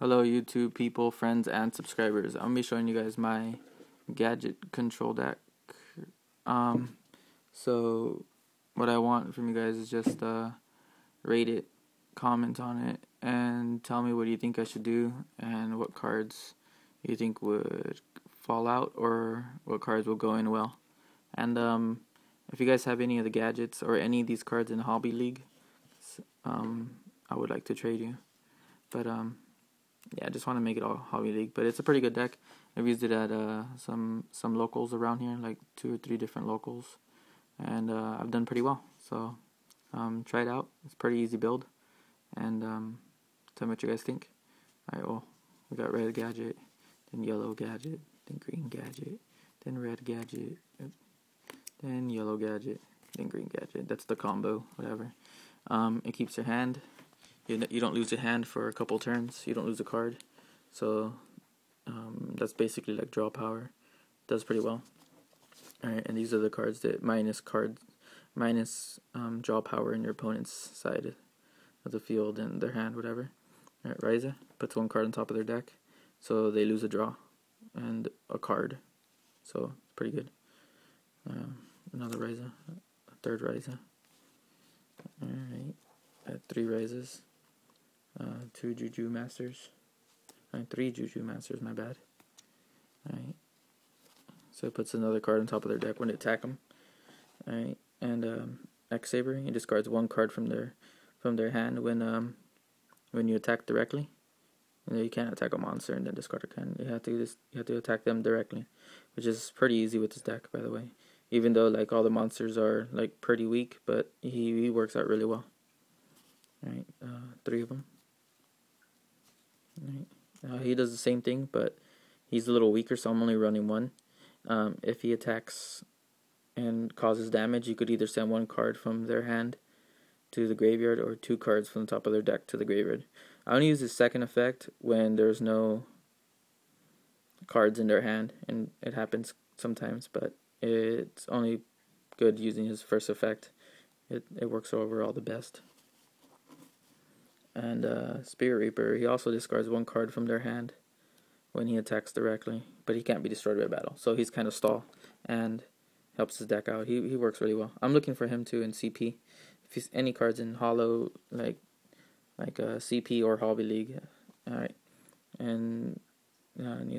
Hello YouTube people, friends, and subscribers. I'm going to be showing you guys my Gadget control deck. So what I want from you guys is just rate it, comment on it, and tell me what you think I should do and what cards you think would fall out or what cards will go in well. And if you guys have any of the gadgets or any of these cards in Hobby League, I would like to trade you. But yeah, I just want to make it all Hobby League, but it's a pretty good deck. I've used it at some locals around here, like 2 or 3 different locals, and I've done pretty well. So try it out. It's a pretty easy build, and tell me what you guys think. Alright, well, we got red Gadget, then yellow Gadget, then green Gadget, then red Gadget, then yellow Gadget, then green Gadget. That's the combo, whatever. It keeps your hand. You don't lose your hand for a couple turns. You don't lose a card. So that's basically like draw power. Does pretty well. Alright, and these are the cards that minus draw power in your opponent's side of the field and their hand, whatever. Alright, Raisa puts 1 card on top of their deck, so they lose a draw and a card. So it's pretty good. Another Raisa, a third Raisa. Alright, 3 Raisas. 2 Juju Masters. 3 Juju Masters, my bad. Alright. So it puts another card on top of their deck when they attack them. Alright. And X-Saber, he discards 1 card from their hand when you attack directly. And you can't attack a monster and then discard a card. You have to attack them directly, which is pretty easy with this deck, by the way. Even though like all the monsters are like pretty weak, but he works out really well. Alright, 3 of them. Right. He does the same thing, but he's a little weaker, so I'm only running 1. If he attacks and causes damage, you could either send 1 card from their hand to the graveyard or 2 cards from the top of their deck to the graveyard. I only use the second effect when there's no cards in their hand, and it happens sometimes, but it's only good using his first effect. It works overall the best. And Spirit Reaper, he also discards 1 card from their hand when he attacks directly, but he can't be destroyed by battle, so he's kind of stall and helps his deck out. He works really well. I'm looking for him too in CP. If he's any cards in Hollow, like CP or Hobby League, alright. And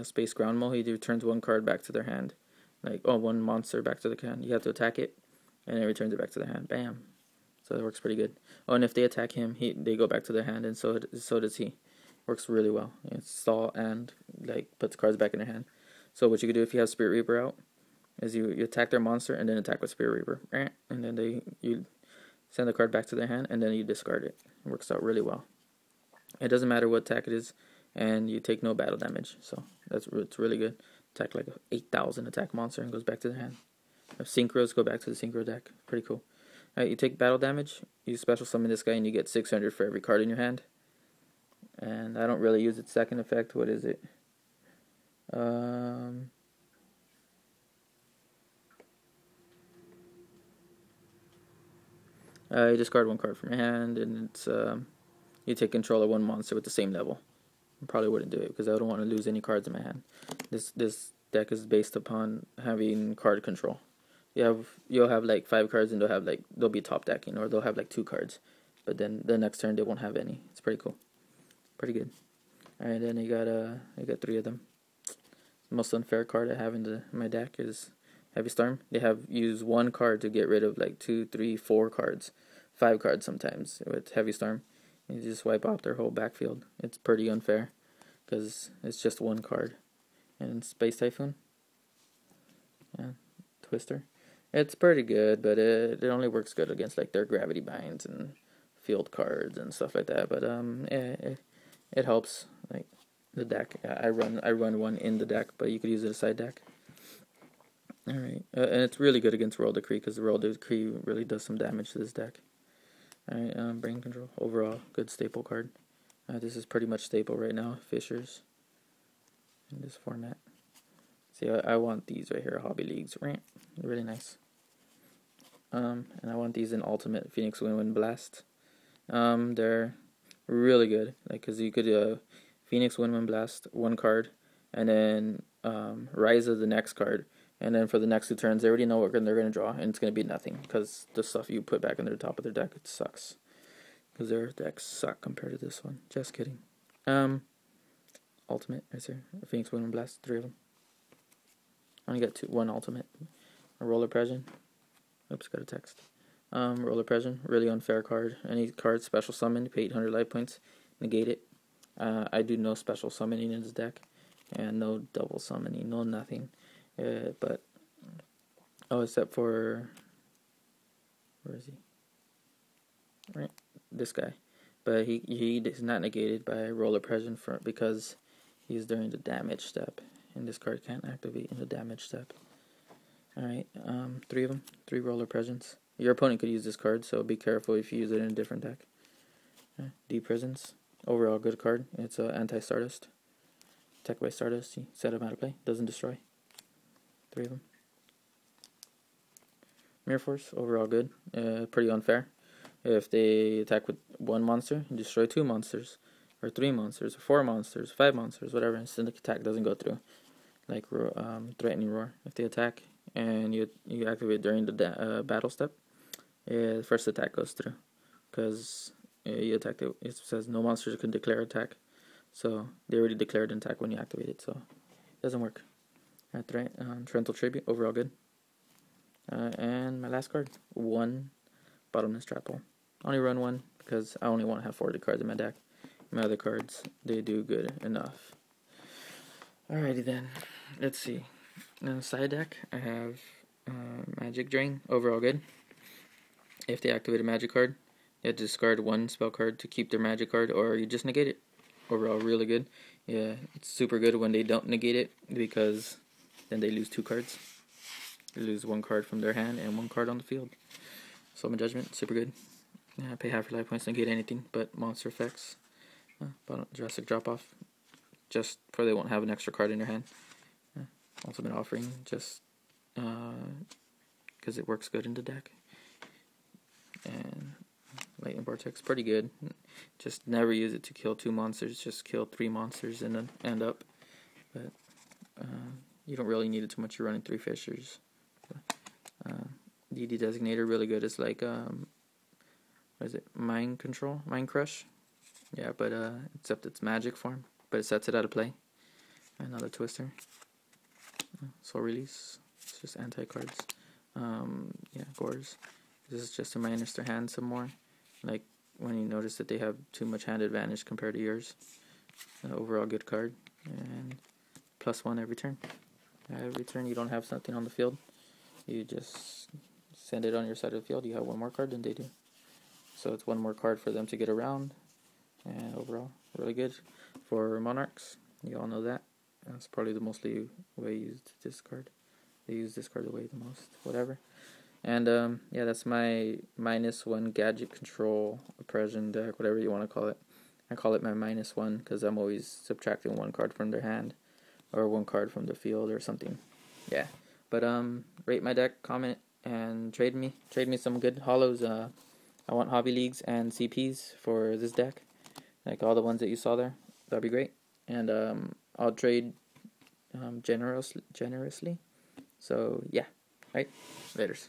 Space Ground Mole, he returns 1 card back to their hand, 1 monster back to the hand. You have to attack it, and it returns it back to their hand. Bam. So it works pretty good. Oh, and if they attack him, they go back to their hand, and so does he. Works really well. It's stall and puts cards back in their hand. So what you could do if you have Spirit Reaper out is you attack their monster and then attack with Spirit Reaper, and then you send the card back to their hand and then you discard it. It works out really well. It doesn't matter what attack it is, and you take no battle damage. So it's really good. Attack like 8,000 attack monster and goes back to their hand. If synchros, go back to the synchro deck. Pretty cool. Alright, you take battle damage, you special summon this guy, and you get 600 for every card in your hand. And I don't really use its second effect. What is it? You discard 1 card from your hand, and it's you take control of 1 monster with the same level. I probably wouldn't do it because I don't want to lose any cards in my hand. This deck is based upon having card control. You'll have like 5 cards, and they'll be top decking, or they'll have like 2 cards, but then the next turn they won't have any. It's pretty cool, pretty good. Alright, then you got 3 of them. The most unfair card I have in my deck is Heavy Storm. They have used 1 card to get rid of like 2, 3, 4 cards, 5 cards sometimes with Heavy Storm. You just wipe out their whole backfield. It's pretty unfair because it's just 1 card. And Space Typhoon, yeah, Twister. It's pretty good, but it only works good against like their gravity binds and field cards and stuff like that. But it helps like the deck. I run 1 in the deck, but you could use it as a side deck. All right, and it's really good against Royal Decree because the Royal Decree really does some damage to this deck. All right, Brain Control, overall good staple card. This is pretty much staple right now. Fissures in this format. See, I want these right here, Hobby Leagues. They're really nice. And I want these in Ultimate Phoenix Wind Blast. They're really good, because you could Phoenix Wind Blast, one card, and then Raizas the next card. And then for the next 2 turns, they already know what they're going to draw, and it's going to be nothing, because the stuff you put back in the top of their deck, it sucks. Because their decks suck compared to this one. Just kidding. Ultimate, right there. Phoenix Wind Blast, 3 of them. I only got 1 ultimate. A Roller Pression. Oops, got a text. Roller Pression, really unfair card. Any card special summon, pay 800 life points, negate it. I do no special summoning in this deck, and no double summoning, no nothing. But except for, where is he? Right, this guy. But he is not negated by Roller Pression because he's during the damage step, and this card can't activate in the damage step. Alright, 3 of them, 3 Roller Presents. Your opponent could use this card, so be careful if you use it in a different deck. Deep Prisons, overall good card. It's anti-Stardust. Attack by Stardust, you set him out of play, doesn't destroy. 3 of them. Mirror Force, overall good. Pretty unfair. If they attack with 1 monster, you destroy 2 monsters, or 3 monsters, or 4 monsters, 5 monsters, whatever. Instant attack doesn't go through. Like Threatening Roar. If they attack and you activate during the battle step, the first attack goes through, because you attacked it. It says no monsters can declare attack, so they already declared an attack when you activate it, so it doesn't work. Torrential Tribute, overall good. And my last card, 1 Bottomless Trap Hole. I only run 1 because I only want to have 40 cards in my deck. My other cards, they do good enough. Alrighty then, let's see. Now side deck, I have Magic Drain, overall good. If they activate a magic card, they have to discard 1 spell card to keep their magic card, or you just negate it. Overall, really good. Yeah, it's super good when they don't negate it, because then they lose 2 cards. They lose 1 card from their hand and 1 card on the field. Soulman Judgment, super good. Pay half your life points to negate anything but monster effects. Jurassic Drop Off, just for they won't have an extra card in their hand. Ultimate Offering, just because it works good in the deck. And Lightning Vortex, pretty good. Just never use it to kill 2 monsters, just kill 3 monsters and then end up. But you don't really need it too much, you're running 3 fissures. DD Designator, really good. It's like, what is it, Mind Control? Mind Crush? Yeah, but except it's magic form, but it sets it out of play. Another Twister. Soul Release, it's just anti-cards. Gores. This is just to minus their hand some more. Like when you notice that they have too much hand advantage compared to yours. Overall good card. And +1 every turn. Every turn you don't have something on the field, you just send it on your side of the field. You have 1 more card than they do. So it's 1 more card for them to get around. And overall, really good. For Monarchs, you all know that. That's probably the mostly way used this card. They use this card the way the most. Whatever. And that's my -1 Gadget Control Oppression deck, whatever you want to call it. I call it my -1 because I'm always subtracting 1 card from their hand, or 1 card from the field or something. Yeah. But rate my deck, comment, and trade me some good holos. I want hobby leagues and CPs for this deck, like all the ones that you saw there. That'd be great. And I'll trade generously. So yeah. Right. Laters.